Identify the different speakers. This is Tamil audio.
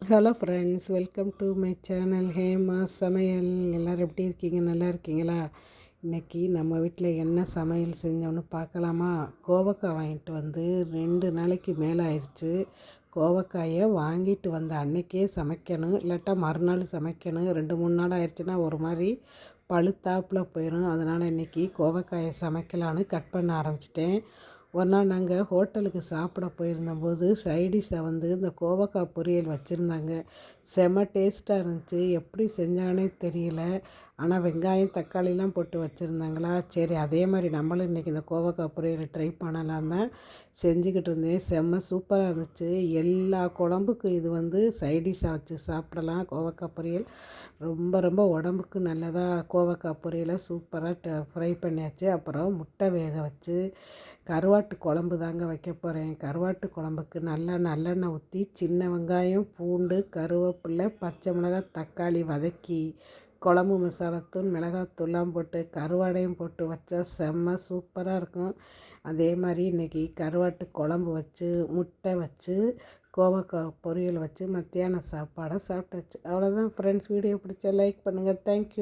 Speaker 1: Hello friends, welcome to my channel Hema சமையல். எல்லோரும் எப்படி இருக்கீங்க? நல்லா இருக்கீங்களா? இன்றைக்கி நம்ம வீட்டில் என்ன சமையல் செஞ்சோன்னு பார்க்கலாமா? கோவக்காய் வாங்கிட்டு வந்து 2 நாளைக்கு மேலே ஆயிடுச்சு. கோவக்காயை வாங்கிட்டு வந்த அன்னைக்கே சமைக்கணும், இல்லாட்டா மறுநாள் சமைக்கணும். 2-3 நாள் ஆயிடுச்சுன்னா ஒரு மாதிரி பழுத்தாப்பில் போயிடும். அதனால் இன்றைக்கி கோவக்காயை சமைக்கலான்னு கட் பண்ண ஆரம்பிச்சிட்டேன். ஒரு நாள் நாங்கள் ஹோட்டலுக்கு சாப்பிட போயிருந்தபோது சைடிஷாக வந்து இந்த கோவக்காய் பொரியல் வச்சுருந்தாங்க. செம டேஸ்ட்டாக இருந்துச்சு. எப்படி செஞ்சானே தெரியல. ஆனால் வெங்காயம் தக்காளிலாம் போட்டு வச்சுருந்தாங்களா, சரி அதே மாதிரி நம்மளும் இன்றைக்கி இந்த கோவக்காய் பொரியலை ட்ரை பண்ணலாம் தான் செஞ்சுக்கிட்டு இருந்தேன். செம்ம சூப்பராக இருந்துச்சு. எல்லா குழம்புக்கும் இது வந்து சைடிஷாக வச்சு சாப்பிடலாம். கோவக்காய் பொரியல் ரொம்ப ரொம்ப உடம்புக்கு நல்லதாக. கோவக்காய் பொரியலை சூப்பராக ஃப்ரை பண்ணியாச்சு. அப்புறம் முட்டை வேக வச்சு கருவாட்டு குழம்பு தாங்க வைக்க போகிறேன். கருவாட்டு குழம்புக்கு நல்லா நல்லெண்ணெய் ஊற்றி சின்ன வெங்காயம், பூண்டு, கருவேப்பிலை, பச்சை மிளகாய், தக்காளி வதக்கி குழம்பு மசாலாத்தூள், மிளகாத்தூள்லாம் போட்டு கருவாடையும் போட்டு வச்சா செம்ம சூப்பராக இருக்கும். அதே மாதிரி இன்றைக்கி கருவாட்டு குழம்பு வச்சு முட்டை வச்சு கோவக்காய் பொரியல் வச்சு மத்தியான சாப்பாடை சாப்பிட்டாச்சு. அவ்வளோதான் ஃப்ரெண்ட்ஸ். வீடியோ பிடிச்சா லைக் பண்ணுங்கள். தேங்க்யூ.